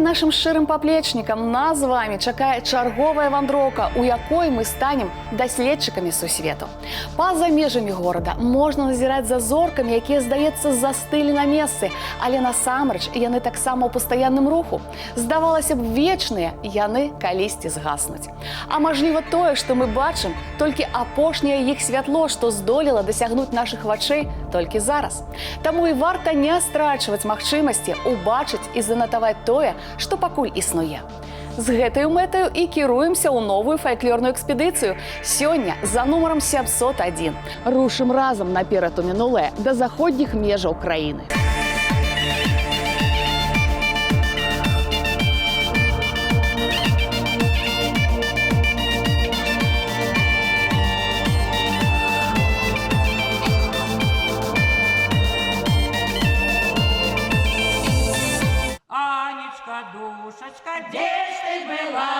нашим шчырым паплечнікам нас з вами чакае чарговая вандроўка, у якой мы станем даследчыкамі сусвету. Па-за межамі горада можна назіраць за зоркамі, якія, здаецца, застылі на месцы, але насамрэч яны таксама ў пастаянным руху. Здавалася б, вечныя, яны калісьці згаснуць. А мажліва тое, што мы бачым, толькі апошняе іх святло, што здолела дасягнуць нашых вачэй толькі зараз. Таму і варта не страчваць магчымасці убачыць і занатаваць тое, што пакуль існуе. З гэтаю мэтаю і кіруемся ў новую фальклорную экспедыцыю. Сёння за нумарам 701. Рушым разам наперад у мінулае да заходніх межаў краіны. Душечка, где ж ты была,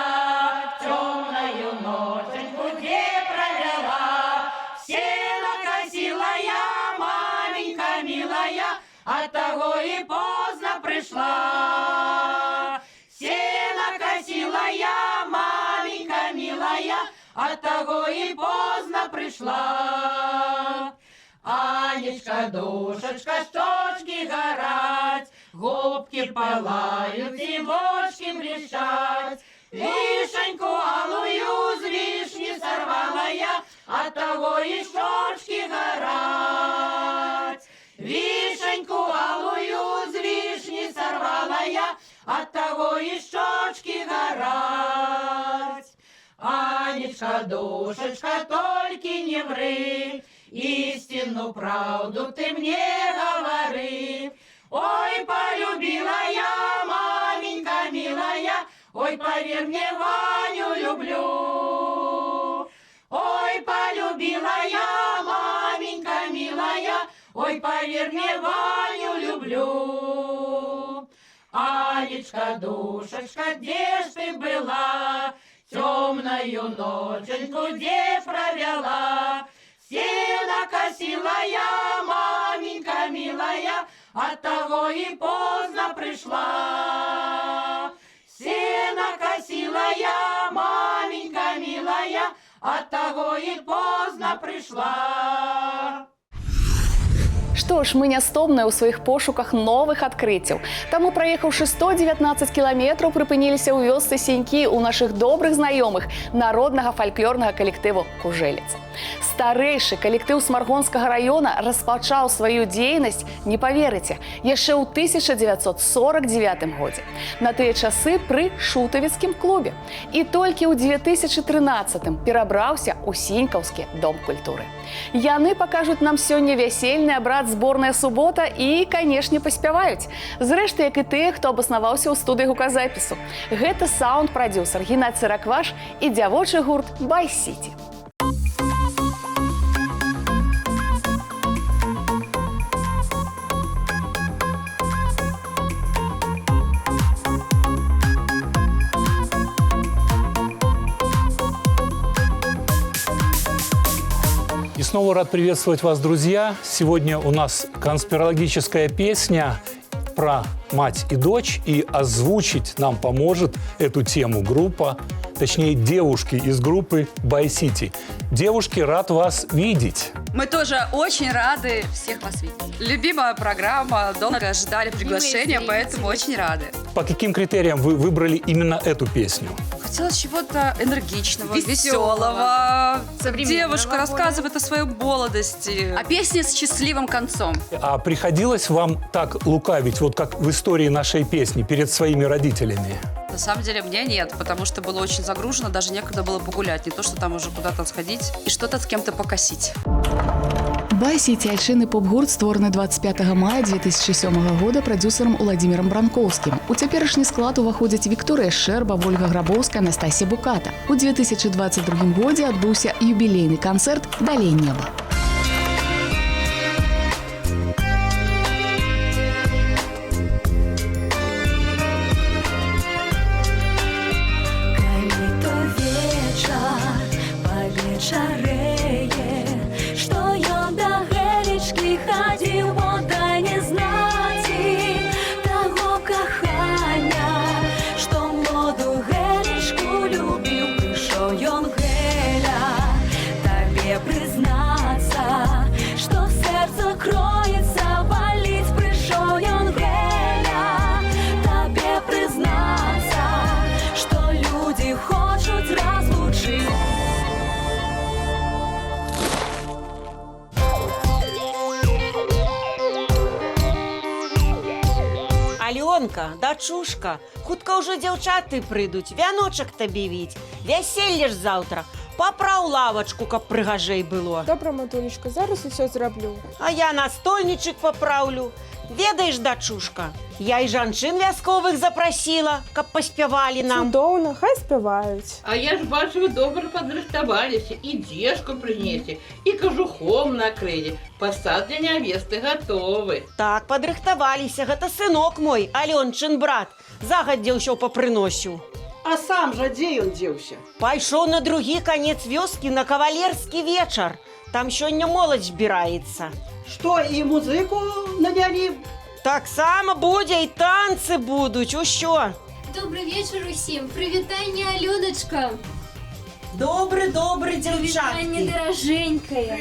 темною ноченьку где провела? Все накосила я, маменька милая, оттого и поздно пришла. Все накосила я, маменька милая, оттого и поздно пришла. Анечка, душечка, щечки горать, губки пылают и ложки блещать. Вишеньку алую с вишни сорвала я, оттого и щечки горать. Вишеньку алую с вишни сорвала я, оттого и щечки горать. Анечка, душечка, только не ври, истинную правду ты мне говори. Ой, полюбила я, маменька милая, ой, поверь мне, Ваню люблю. Ой, полюбила я, маменька милая, ой, поверь мне, Ваню люблю. Анечка, душечка, где ж ты была, темною ноченьку где провела? Все накосила я, маменька милая, оттого и поздно пришла. Все накосила я, маменька милая, оттого и поздно пришла. Што ж, мы нястомныя ў сваіх пошуках новых адкрыццяў. Таму, праехаўшы 119 кіламетраў, прыпыніліся ў вёсцы Сенькі ў нашых добрых знаёмых народнага фальклорнага калектыву «Кужэлец». Старэйшы калектыў Смаргонскага раёна распачаў сваю дзейнасць, не паверыце, яшчэ ў 1949 годзе. На тыя часы пры шутавіцкім клубе. І толькі ў 2013 перабраўся ў Сенькаўскі дом культуры. Яны пакажуць нам сёння вясельны абрад зборная субота і, канешне, паспяваюць. Зрэшты, як і тыя, хто абаснаваўся ў студыі гуказапісу. Гэта саунд-прадзюсар Геннадзь Цыракваш і дзявочы гурт «Бай-Сіці». И снова рад приветствовать вас, друзья. Сегодня у нас конспирологическая песня про мать и дочь. И озвучить нам поможет эту тему группа, точнее девушки из группы «Бай-Сити». Девушки, рад вас видеть. Мы тоже очень рады всех вас видеть. Любимая программа, долго ждали приглашения, поэтому очень рады. По каким критериям вы выбрали именно эту песню? Хотелось чего-то энергичного, веселого. Девушка рассказывает о своей молодости. А песня с счастливым концом. А приходилось вам так лукавить, вот как в истории нашей песни, перед своими родителями? На самом деле мне нет, потому что было очень загружено, даже некогда было погулять, не то, что там уже куда-то сходить и что-то с кем-то покосить. «Бай-Сіці» – айчынны поп-гурт, створаны 25 мая 2007 года прадзюсарам Уладзімірам Бранкоўскім. У цяперашні склад уваходзяць Вікторыя Шчэрба, Вольга Грабоўская, Настасія Буката. У 2022 годзе адбыўся юбілейны канцэрт «Далей неба». Аленка, дачушка, хутка ўжо дзяўчаты прыйдуць, вяночак табе віць, вяселле ж заўтра. Папраў лавачку, каб прыгажэй было. Добра, матулечка, зараз усё зраблю. А я настольнічык папраўлю. Ведаеш, дачушка, я і жанчын вясковых запрасіла, каб паспявалі нам. Цудоўна, хай спяваюць. А я ж бачу, вы добра падрыхтаваліся, і дзежку прынеслі, і кажухом накрылі. Пасад для нявесты гатовы. Так, падрыхтаваліся, гэта сынок мой, Алёнчын брат. Загадзя ўсё папрыносіў. А сам жа дзе ён дзеўся? Пайшоў на другі канец вёскі на кавалерскі вечар. Там сёння моладзь збіраецца. Што, і музыку навялі? Таксама будзе, і танцы будуць, усё. Добрый вечер усім. Прывітанне, Алёначка. Добры, Прывітанне, даражэнькая.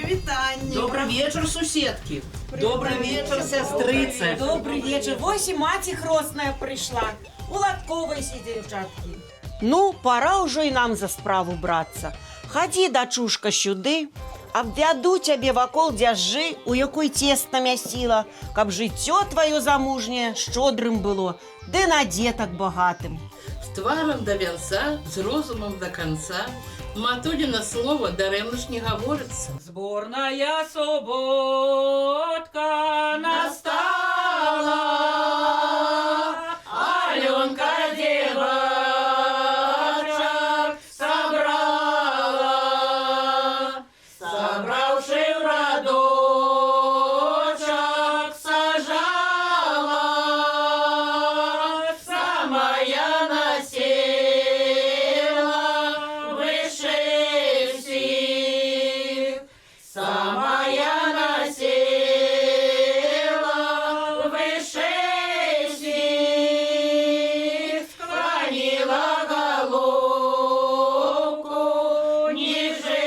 Добрый вечер, суседкі. Добрый вечер, сястрыцы. Добрый вечар. Вось і маці хросная прыйшла. У ладковай сидзі дзяўчаткі. Ну, пора ўжо і нам за справу брацца. Хадзі, дачушка, сюды. Абвяду цябе вакол дзяжжы, у якой цесна мясіла, каб жыццё тваё замужняе шчодрым было, ды на дзетак багатым. З тварам да вянца, з розумам да канца, матуліна слова дарэмна ж не гаворыцца. Зборная суботка настала, Аленка девочек собрала, собравши в радочек сажала, самая насела выше всех, самая насела выше всех, склонила головку ниже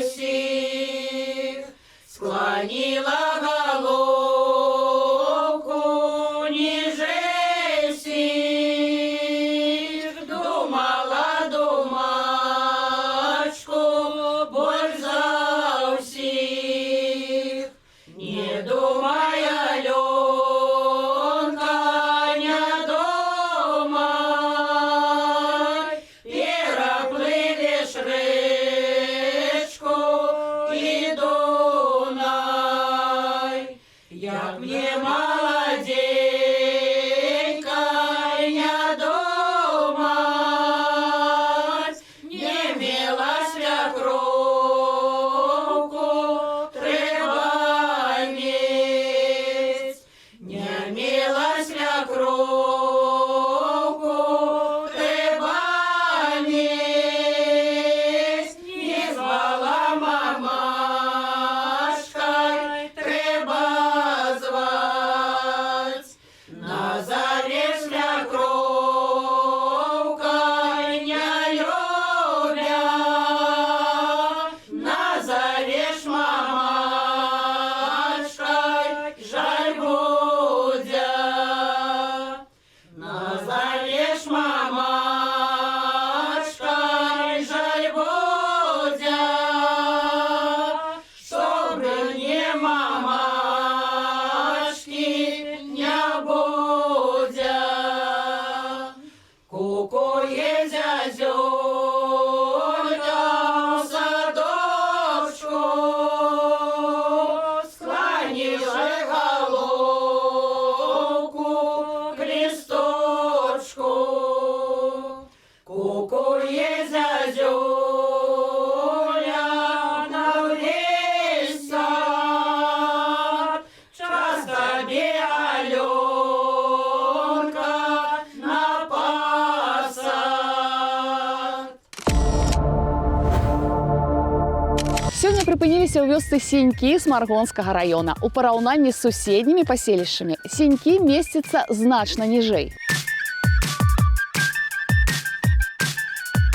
всех, склонила головку ниже всех, думала думачку боль за всех, не думай, Аленка, не думай, переплывешь речку и Дунай, як мне молоденька, не думать, не мела свекровку, треба иметь, не мела свекровку, треба иметь, не звала мамашкой, треба звать, назовешь свекровкой, не любя, назовешь мамашкой, жаль будя, назовешь мамашкой, жаль будя, чтобы не мамашки не будя. Кукує зязюлька в садочку, склонила головку к листочку. Кукує зязюля на весь сад, час тобі, Аленка, на посад. Сёння прыпыніліся ў вёсцы Сенькі Смаргонскага района. У параўнанні з суседнімі паселішчамі Сенькі месціцца значна ніжэй.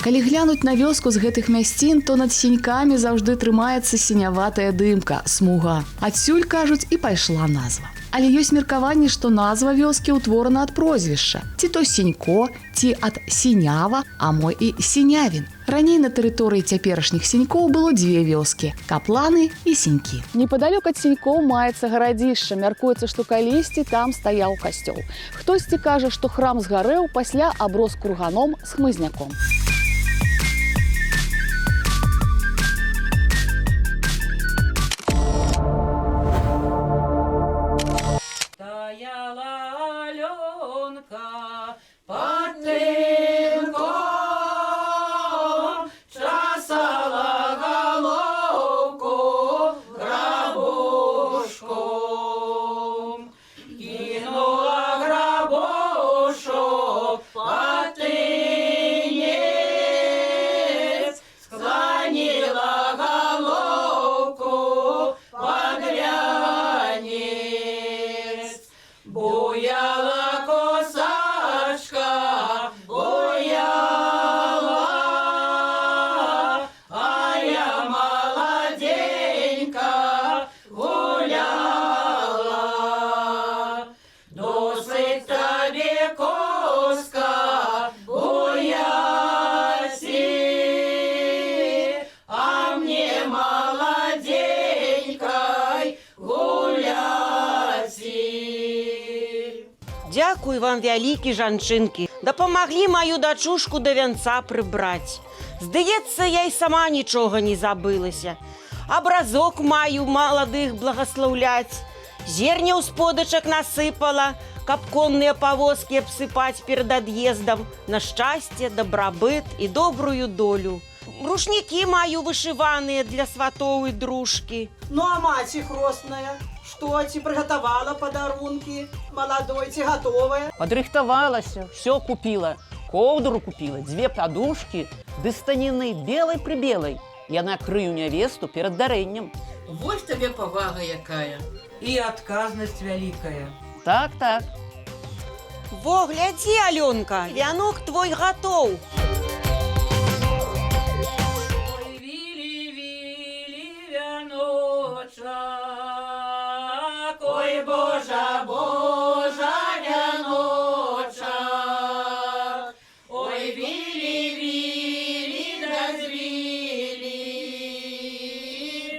Калі глянуць на вёску з гэтых мясцін, то над сенькамі заўжды трымаецца сіняватая дымка, смуга. Адсюль, кажуць, і пайшла назва. Але ёсць меркаванне, што назва вёскі ўтворана ад прозвішча. Ці то Сенько, ці ад Сінява, а мо і Сінявін. Раней на тэрыторыі цяперашніх сенькоў было дзве вёскі – Капланы і Сенькі. Непадалёк ад сенькоў маецца гарадзішча. Мяркуецца, што калісьці там стаяў касцёл. Хтосьці кажа, што храм згарэў, пасля аброс курганом з хмызняком. Дякую вам, вялікі жанчынкі. Дапамаглі маю дачушку да вянца прыбраць. Здаецца, я і сама нічога не забылася. Абразок маю маладых благаслаўляць. Зерняў з подачак насыпала, каб конныя павозкі абсыпаць перад ад'ездам на шчасце, дабрабыт і добрую долю. Рушнікі маю вышываныя для сватоў і дружкі. Ну а маці хросная? Што, ці прыгатавала падарункі? Маладой, ці гатовая? Падрыхтавалася, все купила. Коўдру купила, 2 подушки, ды станины белой-прибелой. Я накрыю нявесту перад дарэннем. Вось табе павага якая. І адказнасць вялікая. Так, так. Во, глядзі, Алёнка, вянок твой гатоў. Ой, Божа, Божа, вяночак, ой, вили, вили, да звили,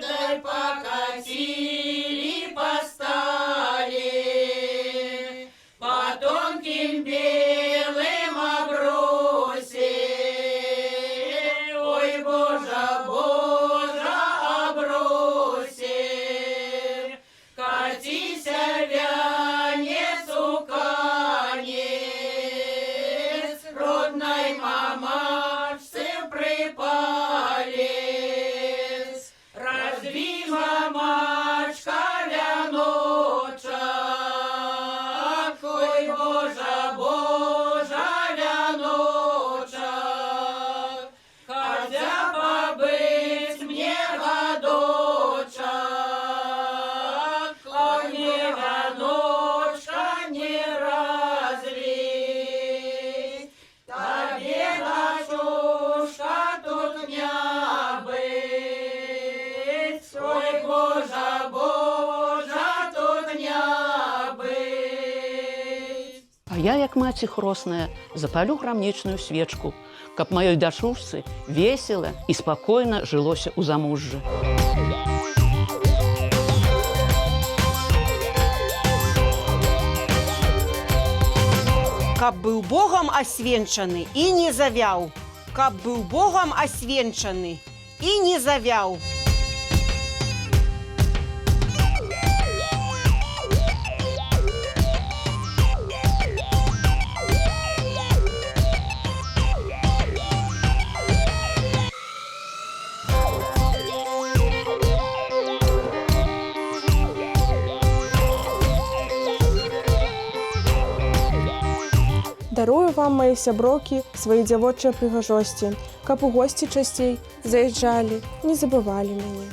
дай покатили по стали, по тонким белым обросе. Ой, Божа, Божа, обросе, катися вянец у канец, родной мамашце припалец. Разви, мамачка, вяночак, ой, Божа, Божа, вяночак, хотя побыть мне годочак, ой, мне годочка не разлить, тебе, дочушка, тут не быть. Ой, Божа, Божа, тут не быть. А я, як маці хросная, запалю грамнічную свечку, каб маёй дачушцы весела і спакойна жылося ў замужжы. Каб быў Богам асвенчаны і не завяў. Каб быў Богам асвенчаны і не завяў. Дарую вам, мае сяброкі, свае дзявочыя прыгажосці, каб у госці часцей заязджалі, не забывалі мяне.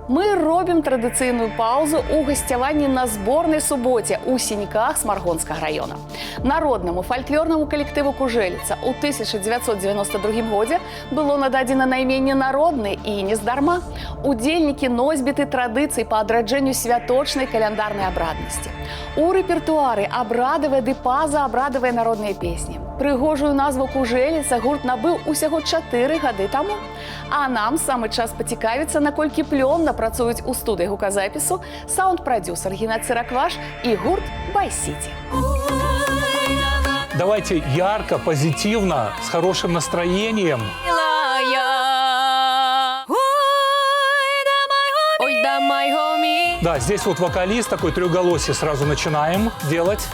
Мы робім традыцыйную паўзу ў гасцяванні на зборнай суботе ў Сіньках Смаргонскага района. Народнаму фальклорнаму калектыву «Кужэліца» ў 1992 годзе было нададзена найменне «Народны» і нездарма. Удзельнікі носьбіты традыцый па адраджэнню святочнай каляндарнай абраднасці. У рэпертуары абрадавыя ды пазаабрадавыя народныя песні. Прыгожую назву «Кужэліца» гурт набыў усяго 4 гады таму. А нам самы час пацікавіцца, наколькі плённа працуюць у студыі гуказапісу саунд-прадзюсар Геннадзь Сыракваш і гурт «Бай-Сіці». Давайте ярко, позитивно, с хорошим настроением. Да, здесь вот вокалист, такой трехголосие сразу начинаем делать.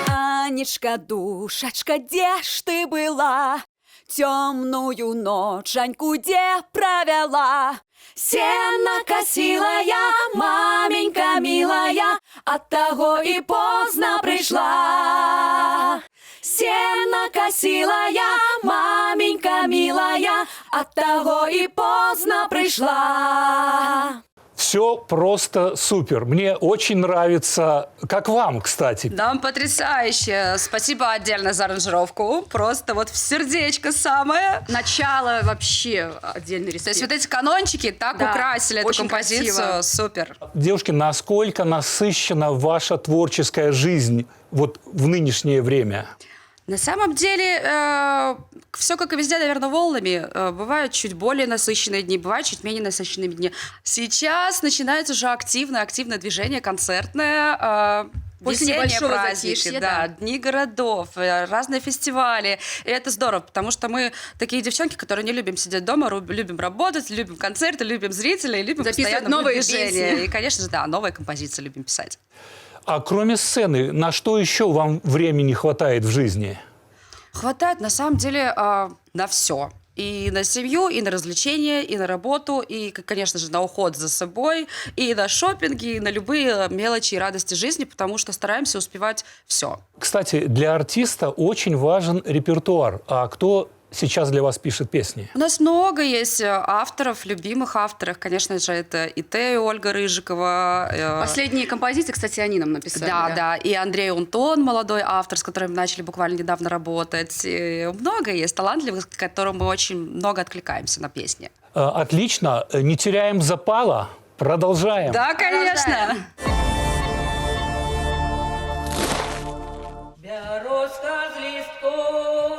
Анечка, душечка, где ж ты была? Темную ноченьку где провела? Сено косила я, маменька милая, оттого и поздно пришла. Сено косила я, маменька милая, оттого и поздно пришла. Все просто супер. Мне очень нравится. Как вам, кстати? Нам потрясающе. Спасибо отдельно за аранжировку. Просто вот в сердечко самое. Начало вообще отдельный респект. То есть вот эти канончики так украсили эту композицию. Красиво. Супер. Девушки, насколько насыщена ваша творческая жизнь вот в нынешнее время? На самом деле, все как и везде, наверное, волнами. Бывают чуть более насыщенные дни, бывают чуть менее насыщенные дни. Сейчас начинается уже активное движение, концертное. После Весенние небольшого праздники, затишья, да, дни городов, разные фестивали. И это здорово, потому что мы такие девчонки, которые не любим сидеть дома, любим работать, любим концерты, любим зрителей, любим постоянно новые движения. песни. И, конечно же, да, новые композиции любим писать. А кроме сцены, на что еще вам времени хватает в жизни? Хватает, на самом деле, на все. И на семью, и на развлечения, и на работу, и, конечно же, на уход за собой, и на шопинги, и на любые мелочи и радости жизни, потому что стараемся успевать все. Кстати, для артиста очень важен репертуар. А кто сейчас для вас пишет песни? У нас много есть авторов, любимых авторов. Конечно же, это и Тея Ольга Рыжикова. Последние композиции, кстати, они нам написали. Да. И Андрей Унтон, молодой автор, с которым мы начали буквально недавно работать. И много есть талантливых, с которым мы очень много откликаемся на песни. Отлично. Не теряем запала. Продолжаем. Да, конечно. Берозка з листком.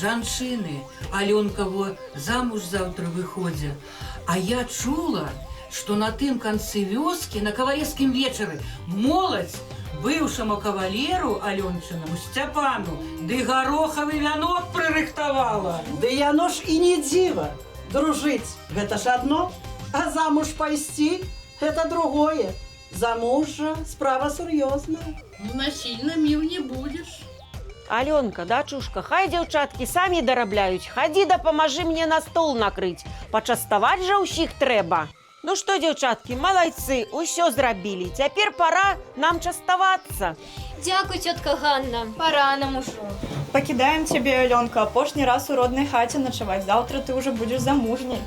Жанчыны, Алёнка во замуж завтра выходзя. А я чула, што на тым канцы вёскі, на кавалерскім вечары, моладзь бывшему кавалеру Аленчиному Степану ды гороховый вянок прырыхтавала. Да яно ж і не дзіва. Дружыць – гэта ж адно, а замуж пайсці – гэта другое. Замужжа – справа сур'ёзная. Ну, насильно мил не будешь. Аленка, дачушка, хай дзяўчаткі самі дарабляюць. Хадзі, дапамажы мне на стол накрыць. Пачаставаць жа ўсіх трэба. Ну што, дзяўчаткі, малайцы, усё зрабілі. Цяпер пора нам частавацца. Дякую, тетка Ганна. Пора нам ужо. Покидаем тебе, Аленка, апошний раз у родной хате ночевать. Завтра ты уже будешь замужней.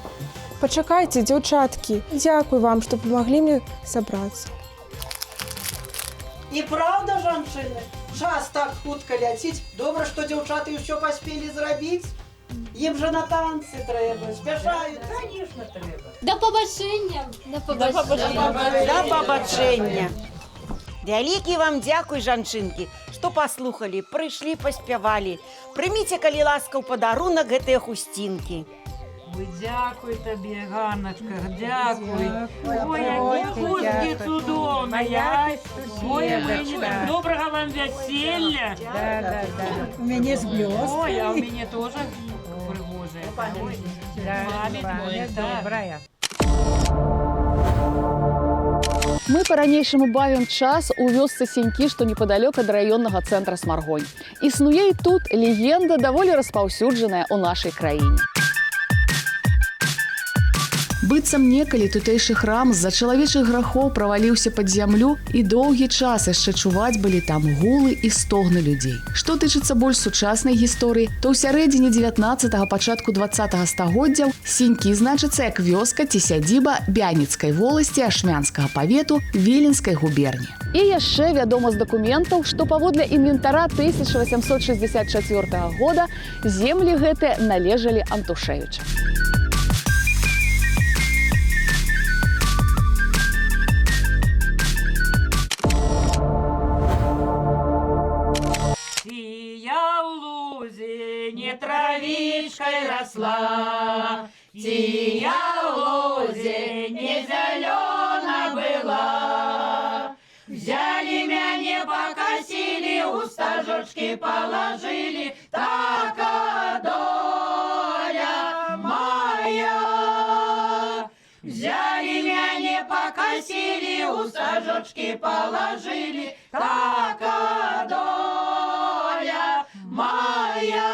Пачакайце, дзяўчаткі. Дзякуй вам, што памаглі мне сабрацца. І праўда, жанчыны, час так хутка ляціць. Добра, што дзяўчаты ўсё паспелі зрабіць. Ім жа на танцы трэба, спяшаюць. Конечно, трэба. Да пабачэння. Да пабачэння. Вялікі вам дзякуй, жанчынкі, што паслухалі, прыйшлі, паспявалі. Прыміце, калі ласка, ў падарунак гэтыя хусцінкі. Ой, дякуй тебе, Ганночка, дякуй. Ой, які хустки цудовные. Ой, доброго вам весілля. Да. У мяне з блёст. Ой, а у меня тоже пригожая. Ой, память добрая. Мы по-ранейшаму бавім час у вёсцы Сенькі, што непадалёк ад раённага цэнтра Смаргонь. Існуе і тут легенда, даволі распаўсюджаная ў нашай краіне. Быццам некалі тутэйшы храм з-за чалавечых грахоў праваліўся пад зямлю, і доўгі час яшчэ чуваць былі там гулы і стогны людзей. Што тычыцца больш сучаснай гісторыі, то ў сярэдзіне 19-го, пачатку 20-го стагоддзяў Сенькі значыцца як вёска ці сядзіба Бяніцкай воласці Ашмянскага павету Віленскай губерні. І яшчэ вядома з дакументаў, што паводле інвентара 1864 года землі гэтыя належалі Антушевічам. Травичкой росла, тия в лозе не зелена была. Взяли меня, покосили, у стажочки положили, така доля моя. Взяли меня, покосили, у стажочки положили, така доля моя.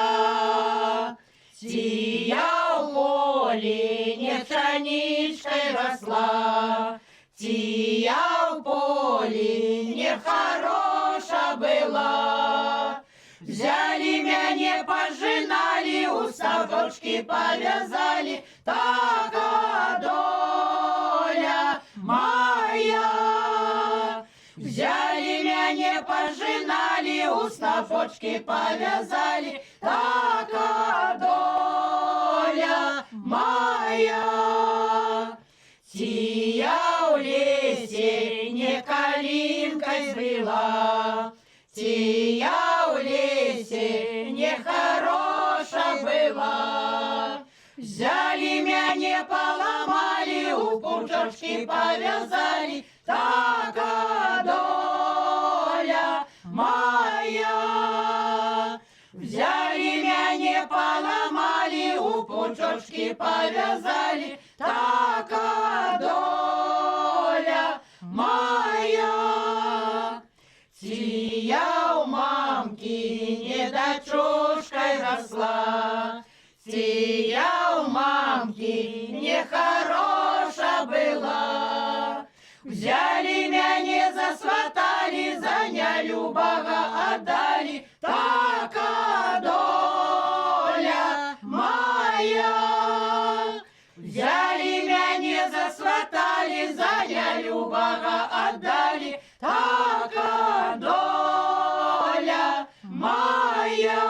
Тия в поле нефтяничкой росла, тия в поле нехороша была. Взяли меня, пожинали, у сапожки повязали, така доля моя. Взяли меня, пожинали, у сапожки повязали, така доля моя. Тия в лесе не калинкой была, тия в лесе нехороша была. Взяли меня, поломали, у пучочки повязали, така доля моя. Взяли меня, поломали, у пучочки повязали, така доля моя. Тия у мамки недочушкой росла, тия у мамки нехороша была. Взяли меня, засватали, за нелюбого отдали, така доля моя. Взяли меня, засватали, за нелюбого отдали, така доля моя.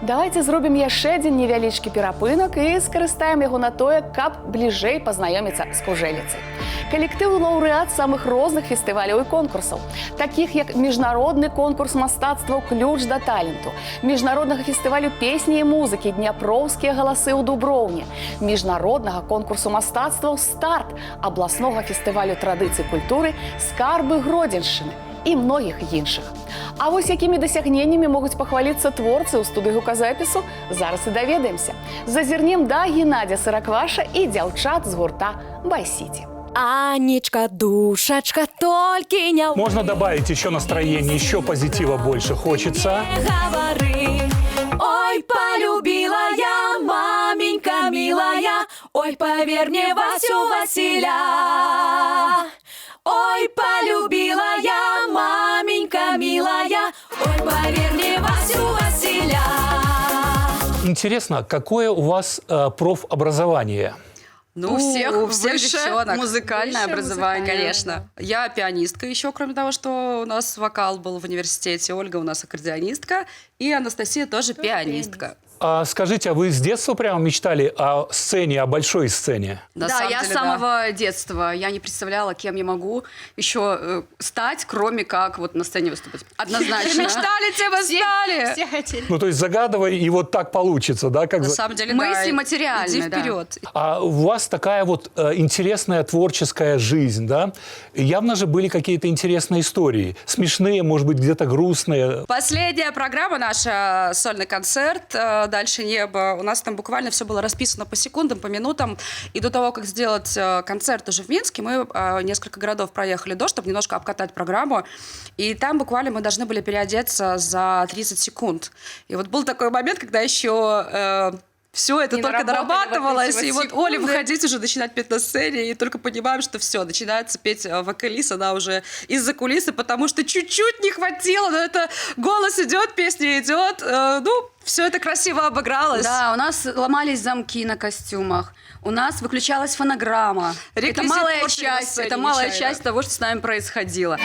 Давайте зробім яшчэ адзін невялічкі перапынак і скарыстаем яго на тое, каб бліжэй пазнаёміцца з кужэліцай. Калектыў лаўрэат самых розных фестываляў і конкурсаў, такіх як міжнародны конкурс мастацтваў «Ключ да таленту», міжнароднага фестывалю песні і музыкі «Дняпроўскія галасы ў Дуброўні», міжнароднага конкурсу мастацтваў «Старт», абласнога фестывалю традыцый культуры «Скарбы Гродзеншчыны» і многіх іншых. А вось якімі дасягненнямі могуць пахваліцца творцы ў студыі гуказапісу, зараз і даведаемся. Зазірнем да Геннадзя Сыракваша і дзяўчат з гурта «Бай-Сіці». Анечка, душечка, только не... Можно добавить еще настроение, еще позитива больше хочется. Говори. Ой, полюбила я, маменька милая, ой, поверь мне, Васю Василя. Ой, полюбила я, маменька милая, ой, поверь мне, Васю Василя. Интересно, какое у вас профобразование? Ну, у всех девчонок. Музыкальное образование. Конечно. Я пианистка еще, кроме того, что у нас вокал был в университете. Ольга у нас аккордеонистка. И Анастасия тоже пианистка. А скажите, а вы с детства прямо мечтали о сцене, о большой сцене? Да, я с самого детства. Я не представляла, кем я могу еще стать, кроме как вот на сцене выступать. Однозначно. Мечтали, те вы стали. Все хотели. Ну, то есть загадывай, и вот так получится, да? Как На самом деле, мысли да. материальные, Иди вперед. А у вас такая вот интересная творческая жизнь, да? Явно же были какие-то интересные истории. Смешные, может быть, где-то грустные. Последняя программа наша, сольный концерт «Дальше небо». У нас там буквально все было расписано по секундам, по минутам. И до того, как сделать концерт уже в Минске, мы несколько городов проехали чтобы немножко обкатать программу. И там буквально мы должны были переодеться за 30 секунд. И вот был такой момент, когда еще... все это только дорабатывалось, и вот Оле выходить уже, начинать петь на сцене, и только понимаем, что все, начинается петь вокалист, она уже из-за кулисы, потому что чуть-чуть не хватило, но это голос идет, песня идет, все это красиво обыгралось. Да, у нас ломались замки на костюмах, у нас выключалась фонограмма. Это малая часть того, что с нами происходило.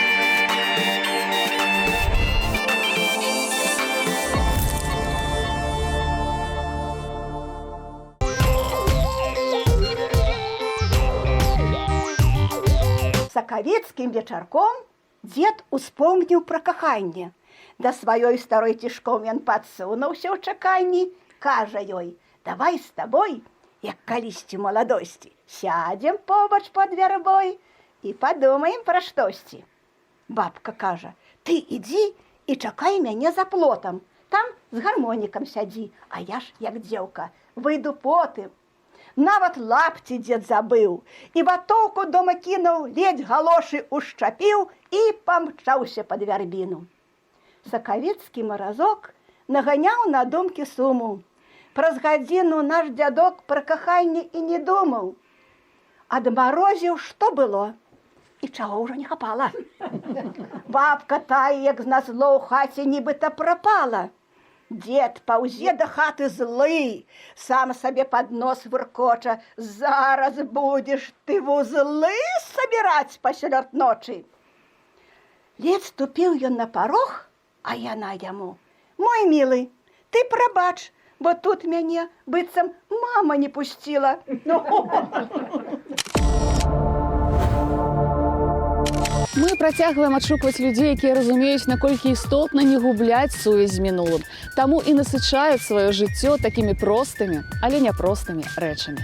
Сакавецкім вечарком дзед успомніў пра каханне. Да сваёй старой цішком ён падсунуўся ў чаканні, кажа ёй: «Давай з табой, як калісьці маладосці, сядзем побач пад вярбой і падумаем пра штосьці». Бабка кажа: «Ты ідзі і чакай мяне за плотам, там з гармонікам сядзі, а я ж, як дзеўка, выйду потым». Нават лапці дзед забыў, і ватоўку дома кінуў, ледзь галошы ушчапіў і памчаўся пад вярбіну. Сакавецкі маразок наганяў на думкі суму. Праз гадзіну наш дзядок пра каханне і не думаў. Адмарозіў, што было, і чаго ўжо не хапала. Бабка тая, як зназло, ў хаце нібыта прапала. Дед паўзе да хаты злы, сам сабе пад нос выркоча: «Зараз будзеш ты вузлы сабіраць пасярод ночы». Ледзь ступіў ён на парог, а яна яму: «Мой мілы, ты прабач, бо тут мяне быццам мама не пусціла». Мы працягваем адшукваць людзей, якія разумеюць, наколькі істотна не губляць сувязь з мінулым. Таму і насычаюць сваё жыццё такімі простымі, але няпростымі рэчамі.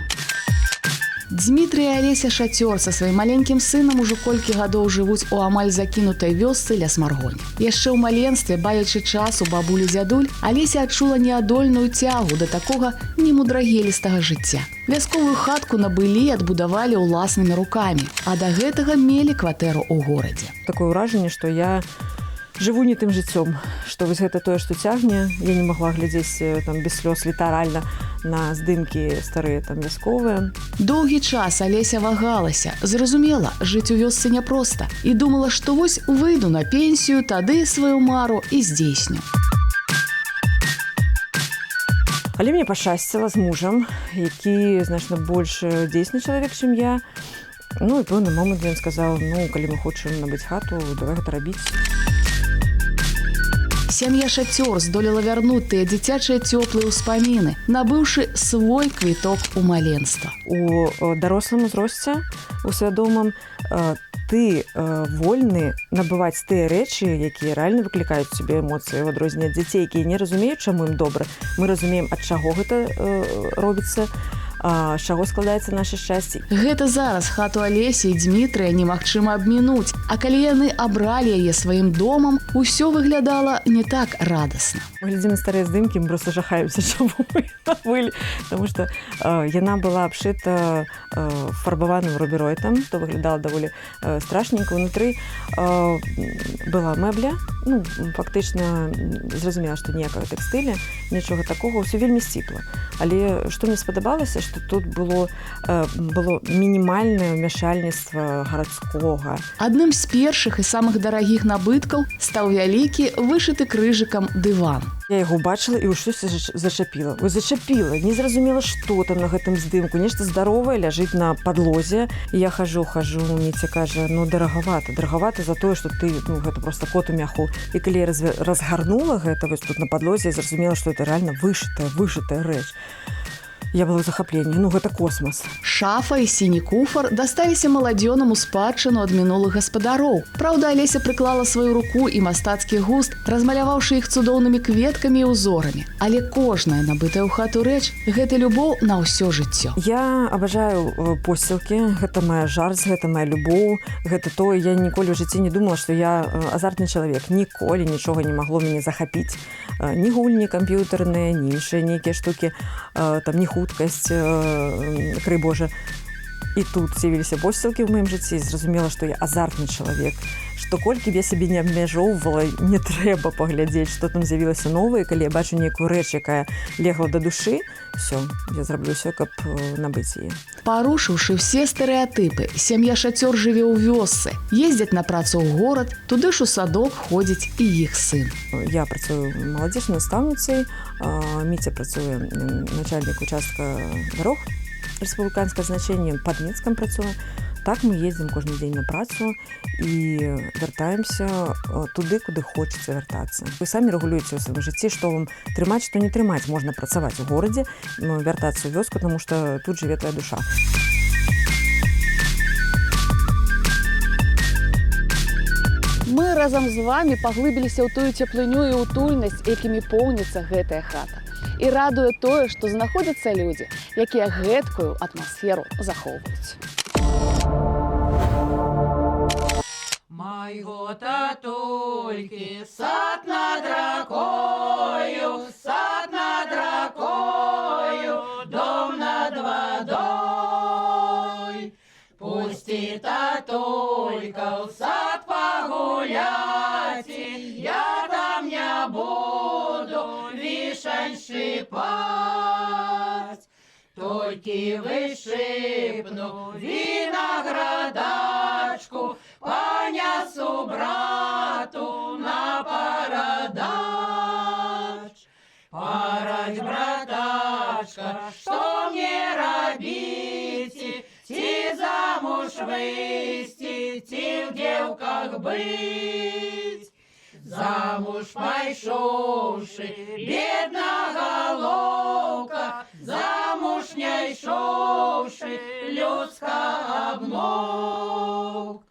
Дмітрый і Алеся Шацёр са сваім маленькім сынам ужо колькі гадоў жывуць у амаль закінутай вёсцы ля Смаргонь. Яшчэ ў маленстве, баючы час у бабулі-дзядуль, Алеся адчула неадольную цягу да такога немудрагелістага жыцця. Вясковую хатку набылі і адбудавалі ўласнымі рукамі, а да гэтага мелі кватэру ў горадзе. Такое ўражанне, што я жыву не тым жыццём, што вось гэта тое, што цягне. Я не магла глядзець там без слёз літаральна на здымкі старыя там вясковыя. Доўгі час Алеся вагалася, зразумела, жыць у вёсцы няпроста, і думала, што вось выйду на пенсію, тады сваю мару і здзейсню. Але мне пашчасціла з мужам, які значна больш дзейсны чалавек, чым я. Ну і пэўны момант ён сказаў: «Ну, калі мы хочам набыць хату, давай гэта рабіць». сям'я Шацёр здолела вярнуць тыя дзіцячыя цёплыя ўспаміны, набыўшы свой квіток у маленства. У дарослым узросце, у свядомым, ты вольны набываць тыя рэчы, якія рэальна выклікаюць у цябе эмоцыі, у адрозненне ад дзяцей, якія не разумеюць, чаму ім добра. Мы разумеем, ад чаго гэта робіцца, з чаго складаецца наша шчасце. Гэта зараз хату Алесі і Дмітрыя немагчыма абмінуць, а калі яны абралі яе сваім домам, усё выглядала не так радасна. Мы глядзім на старыя здымкі, мы просто жахаемся, чаму мы набылі, тому што яна была абшыта фарбаваным руберойтам, што выглядала даволі страшненько. Унутры была мэбля, ну, фактычна зразумела, што ніякага тэкстыля, нічога такога, ўсё вельмі сціпла. Але што мне спадабалася, што тут было мінімальнае ўмяшальніцтва гарадскога. Адным з першых і самых дарагіх набыткаў стаў вялікі, вышыты крыжыкам дыван. Я яго бачыла і ўсё зачапіла. Ой, зачапіла, не зразумела, што там на гэтым здымку. Нешта здаровае ляжыць на падлозе. І я хожу, Міця кажа, ну, дарагавата за тое, што ты, ну, гэта просто кот у мяху. І калі я разгарнула гэта вось тут на падлозе, я зразумела, што это рэальна вышытая рэч. Я была ў захапленні, ну гэта космас. Шафа і сіні куфар дасталіся маладзёнам у спадчыну ад мінулых гаспадароў. Праўда, Алеся прыклала сваю руку і мастацкі густ, размаляваўшы іх цудоўнымі кветкамі і узорамі. Але кожная набытая ў хату рэч – гэта любоў на ўсё жыццё. Я абажаю посцілкі, гэта моя жарсць, гэта моя любоў, гэта тое, я ніколі ў жыцці не думала, што я азартны чалавек. Ніколі нічога не магло мяне захапіць. Ні гульні камп'ютарныя, ні іншыя нейкія штукі, там ні хуткасць, крый Божа. І тут з'явіліся посцілкі ў маім жыцці, зразумела, што я азартны чалавек, што колькі б я сябе не абмяжоўвала, не трэба паглядзець, што там з'явілася новае, калі я бачу нейкую рэч, якая легла да душы, все, я зраблю ўсё, каб набыць яе. Парушыўшы ўсе стэрэатыпы, сям'я Шацёр жыве ў вёсцы, ездзяць на працу ў горад, туды ж у садок ходзіць і іх сын. Я працую маладзечнай настаўніцай, Міця працуе начальнік участка дарог рэспубліканскага значэння, пад Мінскам працуе. Так мы ездзім кожны дзень на працу і вяртаемся туды, куды хочацца вяртацца. Вы самі рэгулюеце ў сваім жыцці, што вам трымаць, што не трымаць. Можна працаваць у горадзе, вяртацца ў вёску, таму што тут жыве твая душа. Мы разам з вамі паглыбіліся ў тую цеплыню і утульнасць, якімі поўніцца гэтая хата. І радуе тое, што знаходзяцца людзі, якія гэткую атмасферу захоўваюць. Майго татулькі сад над ракою, дом над водой. Пусти татулька в сад погулять, я там не буду вишень шипать. Толькі вышипну виноградачку, понесу брату на парадач. Парать, братачка, что мне робить? Ти замуж выйти, ти в девках быть. Замуж пайшовши, бедна головка, замуж не йшовши, людська обмовк.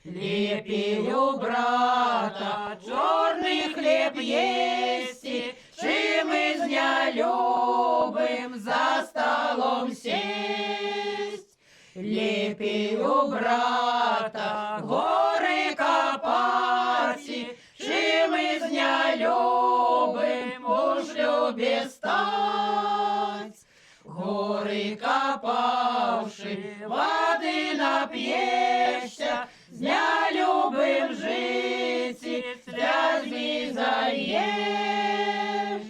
Лепей у брата чорний хліб єсті, чим із нелюбим за столом сесть. Лепей у брата гори копати, чим із нелюбим у шлюбі стать. Гори копавши, води нап'єшся, з нелюбим житті сльозі заєш.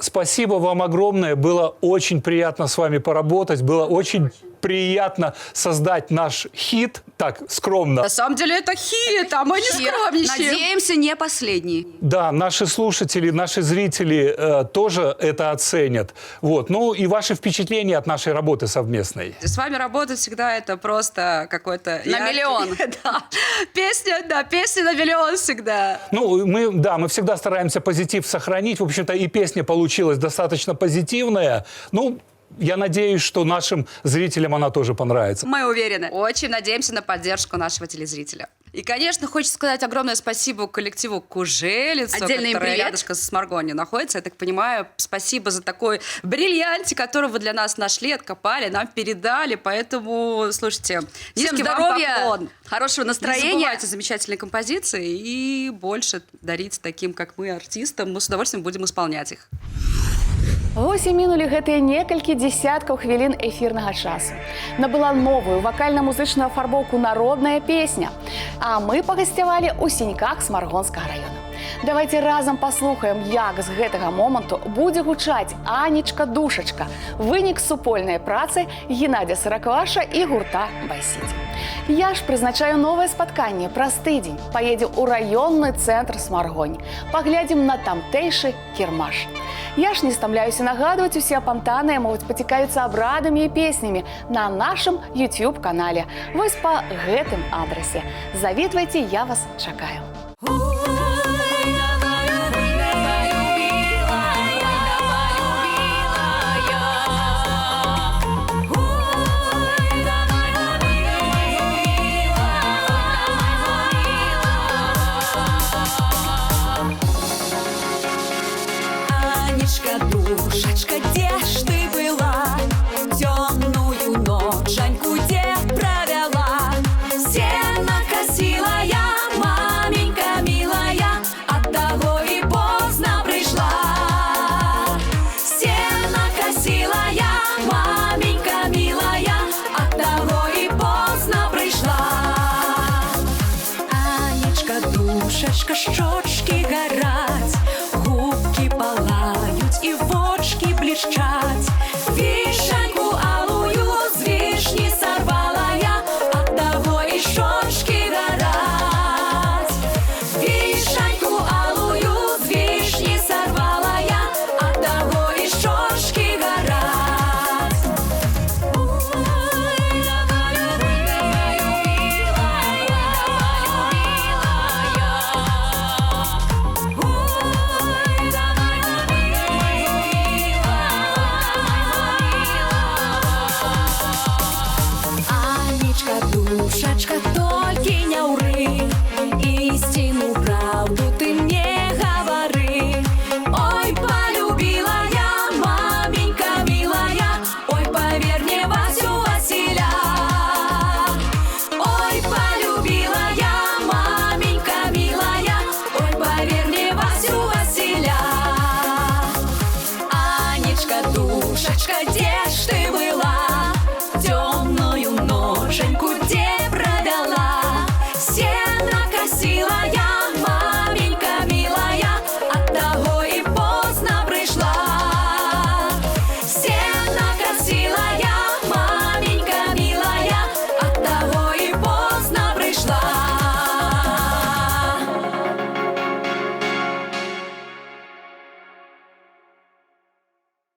Спасибо вам огромное. Было очень приятно с вами поработать. Было очень приятно создать наш хит. Так, скромно. На самом деле это хит, а мы не скромничаем. Надеемся, не последний. Да, наши слушатели, наши зрители тоже это оценят. Вот. Ну и ваши впечатления от нашей работы совместной. С вами работать всегда это просто какой-то... На миллион. Да. Песня на миллион всегда. Ну, мы всегда стараемся позитив сохранить. В общем-то, и песня получилась достаточно позитивная. Ну, я надеюсь, что нашим зрителям она тоже понравится. Мы уверены. Очень надеемся на поддержку нашего телезрителя. И, конечно, хочется сказать огромное спасибо коллективу Кужелицу, Отдельный который привет. рядышком с Маргони находится. Я так понимаю, спасибо за такой бриллиантик, который вы для нас нашли, откопали, нам передали. Поэтому, слушайте, Всем низкий вам здоровья, поклон. хорошего Не настроения. забывайте замечательные композиции и больше дарить таким, как мы, артистам. Мы с удовольствием будем исполнять их. Вось і мінулі гэтыя некалькі дзесяткаў хвілін эфірнага часу. Набыла новую вакальна-музычную афарбоўку народная песня. А мы пагасцявалі ў Сіньках Смаргонскага района. Давайте разам паслухаем, як з гэтага моманту будзе гучаць Анечка-душачка. Вынік супольнай працы Геннадзя Сыракваша і гурта «Байсіці». Я ж прызначаю новае спатканне праз тыдзень. Паедзе ў раённы цэнтр Смаргонь. Паглядзім на тамтэйшы кірмаш. Я ж не стамляюся нагадваць, усе апантаныя могуць пацікавіцца абрадамі і песнямі на нашым YouTube-канале. Вось па гэтым адрасе. Завітвайце, я вас чакаю. Душечка, где ж ты была? Темную ночь, Аньку где провела? Сено косила я, маменька милая, оттого и поздно пришла. Сено косила я, маменька милая, оттого и поздно пришла. Анечка, душечка, щечки горать, губки палают и вочки блещать. Вишенку алую с вишни сорвала я, оттого и щечки горать. Вишенку алую с вишни сорвала я, оттого и щечки горать. Ой, давай, Анечка, душечка, только не ури, истину, правду ты мне говори. Ой, полюбила я, маменька милая, ой, поверь мне, Васю Василя. Ой, полюбила я, маменька милая, ой, поверь мне, Васю Василя. Анечка, душечка, где ж ты